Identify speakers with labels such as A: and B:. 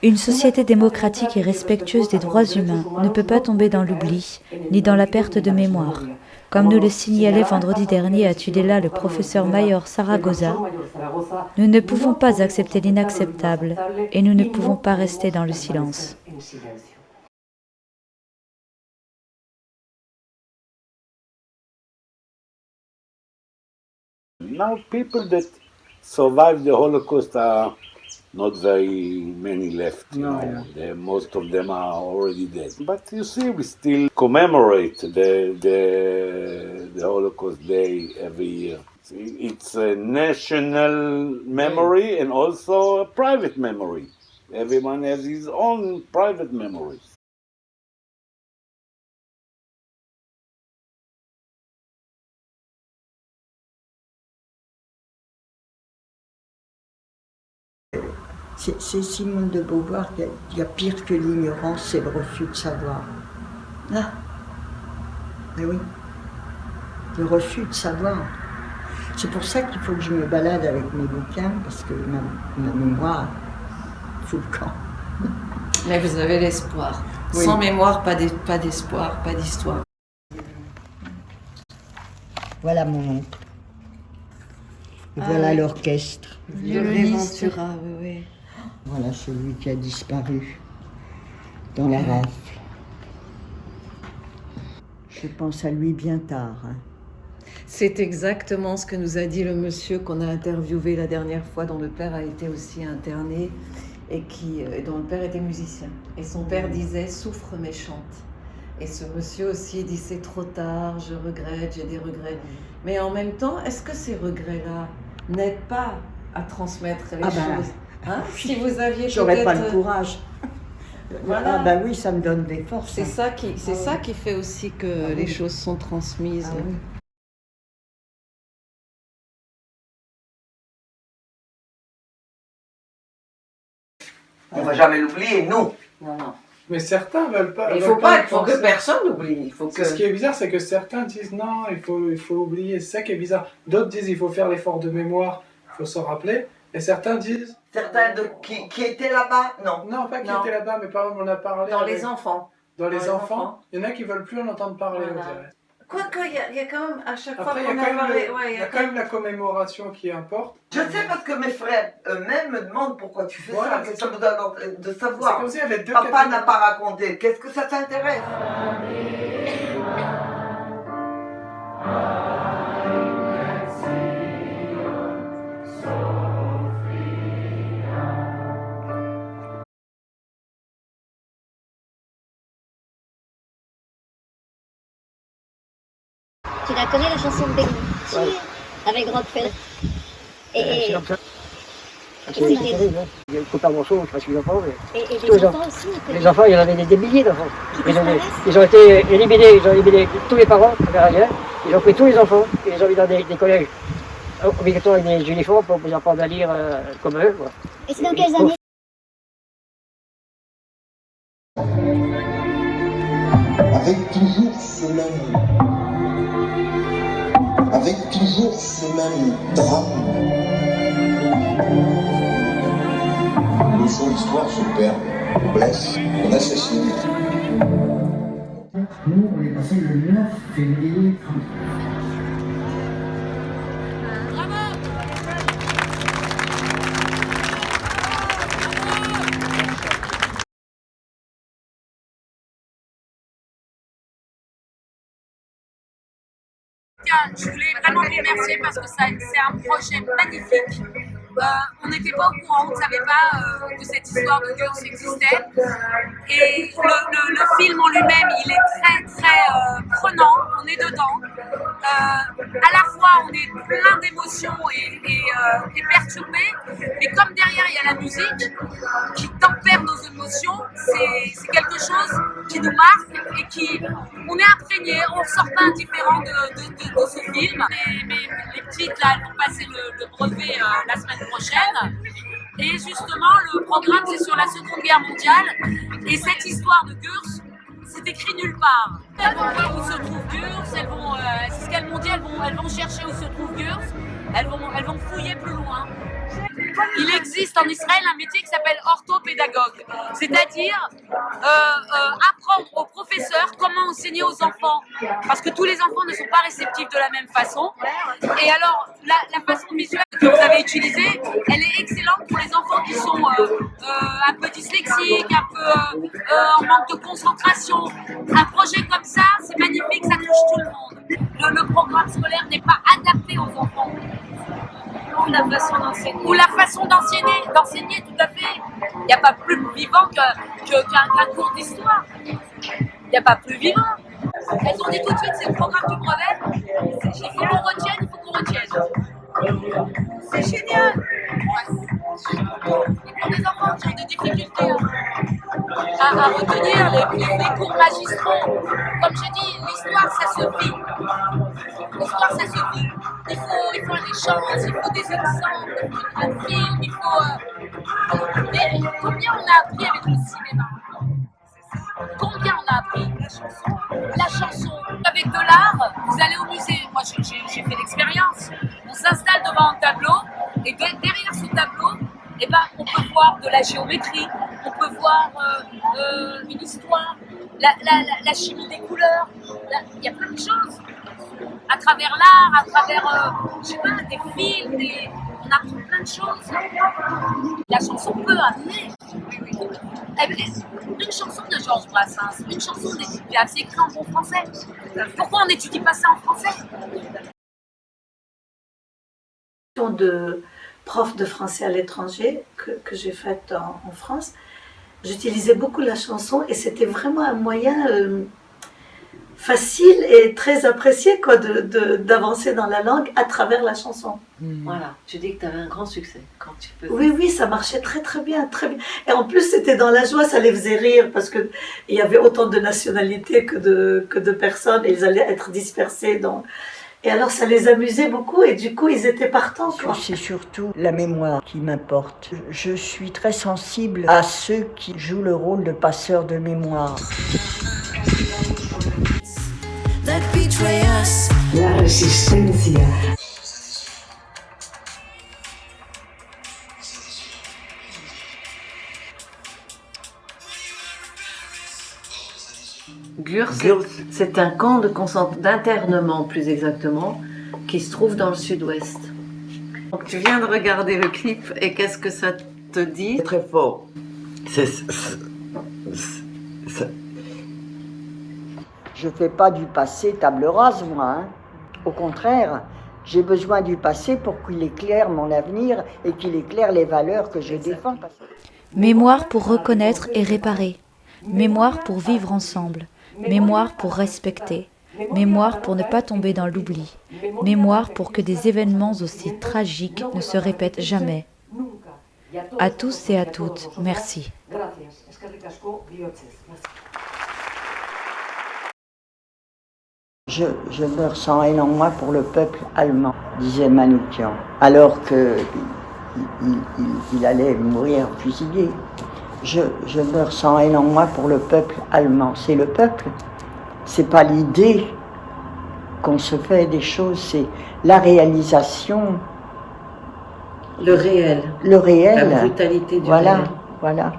A: Une société démocratique et respectueuse des droits humains ne peut pas tomber dans l'oubli, ni dans la perte de mémoire. Comme nous le signalait vendredi dernier à Tudela le professeur Mayor Zaragoza, nous ne pouvons pas accepter l'inacceptable et nous ne pouvons pas rester dans le silence.
B: Now, people that survived the Holocaust are not very many left. Most of them are already dead. But you see, we still commemorate the Holocaust Day every year. It's a national memory and also a private memory. Everyone has his own private memories.
C: C'est Simone de Beauvoir qui a dit « Il y a pire que l'ignorance, c'est le refus de savoir ». Ah, ben oui, le refus de savoir. C'est pour ça qu'il faut que je me balade avec mes bouquins, parce que ma mémoire fout le camp.
D: Mais vous avez l'espoir. Oui. Sans mémoire, pas d'espoir, pas d'histoire.
C: Voilà mon oncle. Voilà l'orchestre.
D: Violoniste. Oui, oui.
C: Voilà celui qui a disparu dans la rafle. Je pense à lui bien tard. Hein.
D: C'est exactement ce que nous a dit le monsieur qu'on a interviewé la dernière fois, dont le père a été aussi interné et dont le père était musicien. Et son père disait « souffre mais chante ». Et ce monsieur aussi dit « c'est trop tard, je regrette, j'ai des regrets ». Mais en même temps, est-ce que ces regrets-là n'aident pas à transmettre les choses hein? Si vous aviez
C: j'aurais pas le courage.
D: Voilà.
C: Ah ben oui, ça me donne des forces.
D: C'est ça qui fait aussi que les choses sont transmises.
C: Ah, oui.
E: On va jamais l'oublier, nous.
D: Non.
F: Mais certains veulent pas.
E: Il faut que personne l'oublie.
F: Ce qui est bizarre, c'est que certains disent non, il faut oublier. C'est ça qui est bizarre. D'autres disent il faut faire l'effort de mémoire, il faut s'en rappeler. Et certains disent.
E: Certains qui étaient là-bas, non.
F: Non, pas qui étaient là-bas, mais par exemple, on a parlé.
D: Dans les enfants.
F: Dans les enfants, il y en a qui veulent plus en entendre parler, on dirait.
D: Quoique, il y a quand même, à chaque
F: Après,
D: fois qu'on a parlé...
F: il y a quand même la commémoration qui importe.
E: Je sais parce que mes frères eux-mêmes me demandent pourquoi tu fais ça, que ça me donne de savoir.
F: C'est comme s'il y avait deux
E: Papa n'a pas raconté, qu'est-ce que ça t'intéresse?
G: Tu la connais la chanson de Benny avec Rockefeller et
H: il écoute un morceau, je ne sais pas si les enfants, mais...
G: Et les enfants aussi.
H: Les enfants, il y en avait des milliers d'enfants. Ils ont été éliminés, tous les parents, ils ont pris tous les enfants, et ils ont mis dans des collèges obligatoires avec des uniformes pour vous apprendre à lire comme eux. Quoi.
G: Et c'est dans quelles années?
I: Avec toujours ce même drame. Le fond de l'histoire se perd, on blesse, on assassine.
J: Nous, on est passé le 9 février.
K: Je voulais vraiment les remercier parce que c'est un projet magnifique. On n'était pas au courant, on ne savait pas que cette histoire de Gurs existait. Et le film en lui-même, il est très prenant, on est dedans. À la fois, on est plein d'émotions et perturbé, mais comme derrière il y a la musique qui tempère nos émotions, c'est quelque chose qui nous marque et on est imprégné, on ne ressort pas indifférent de ce film. Les petites là, elles vont passer le brevet la semaine prochaine. Et justement, le programme c'est sur la Seconde Guerre mondiale. Et cette histoire de Gurs, c'est écrit nulle part. Elles vont voir où se trouve Gurs, c'est ce qu'elles m'ont dit, elles vont chercher où se trouve Gurs, elles vont fouiller plus loin. Il existe en Israël un métier qui s'appelle orthopédagogue, c'est-à-dire apprendre aux professeurs comment enseigner aux enfants, parce que tous les enfants ne sont pas réceptifs de la même façon. Et alors, la façon visuelle que vous avez utilisée, elle est excellente pour les enfants qui sont un peu dyslexiques, un peu en manque de concentration. Un projet comme ça, c'est magnifique, ça touche tout le monde. Le programme scolaire n'est pas adapté aux enfants. Ou la façon d'enseigner. Ou la façon d'enseigner, tout à fait. Il n'y a pas plus vivant qu'un cours d'histoire. Il n'y a pas plus vivant. Elles ont dit tout de suite, c'est le programme du brevet. Il faut qu'on retienne, C'est génial. Et pour les enfants qui ont des difficultés à retenir les cours magistraux, comme j'ai dit, l'histoire, ça se vit. L'histoire, ça se vit. Il faut un échange, il faut des exemples, il faut un film, il faut... Mais combien on a appris avec le cinéma? Combien on a appris? La chanson. Avec de l'art, vous allez au musée. Moi, j'ai fait l'expérience. On s'installe devant un tableau et derrière ce tableau, eh ben, on peut voir de la géométrie, on peut voir une histoire, la chimie des couleurs. Il y a plein de choses. À travers l'art, à travers, je sais pas, des films, on apprend plein de choses. La chanson peut amener. Une chanson de Georges Brassens, une chanson d'Édith Piaf, c'est écrit en bon français. Pourquoi on n'étudie pas ça en français?
L: De prof de français à l'étranger que j'ai faite en France, j'utilisais beaucoup la chanson et c'était vraiment un moyen facile et très apprécié quoi, d'avancer dans la langue à travers la chanson.
D: Voilà, tu dis que tu avais un grand succès quand tu faisais.
L: Oui, ça marchait très très bien, très bien. Et en plus c'était dans la joie, ça les faisait rire parce qu'il y avait autant de nationalités que de personnes et ils allaient être dispersés dans... Et alors ça les amusait beaucoup et du coup ils étaient partants.
C: C'est surtout la mémoire qui m'importe. Je suis très sensible à ceux qui jouent le rôle de passeurs de mémoire.
J: La resistencia.
D: Gur, c'est un camp d'internement, plus exactement, qui se trouve dans le sud-ouest. Donc tu viens de regarder le clip et qu'est-ce que ça te dit?
M: C'est très fort.
C: Je ne fais pas du passé table rase, moi. Hein. Au contraire, j'ai besoin du passé pour qu'il éclaire mon avenir et qu'il éclaire les valeurs que je défends.
A: Mémoire pour reconnaître et réparer. Mémoire pour vivre ensemble. Mémoire pour respecter. Mémoire pour ne pas tomber dans l'oubli. Mémoire pour que des événements aussi tragiques ne se répètent jamais. À tous et à toutes, merci.
C: Je meurs sans haine en moi pour le peuple allemand, disait Manoukian, alors qu'il allait mourir fusillé. Je meurs sans haine en moi pour le peuple allemand. C'est le peuple, c'est pas l'idée qu'on se fait des choses, c'est la réalisation.
D: Le réel.
C: Le réel.
D: La brutalité du
C: réel.
D: Voilà.
C: Voilà.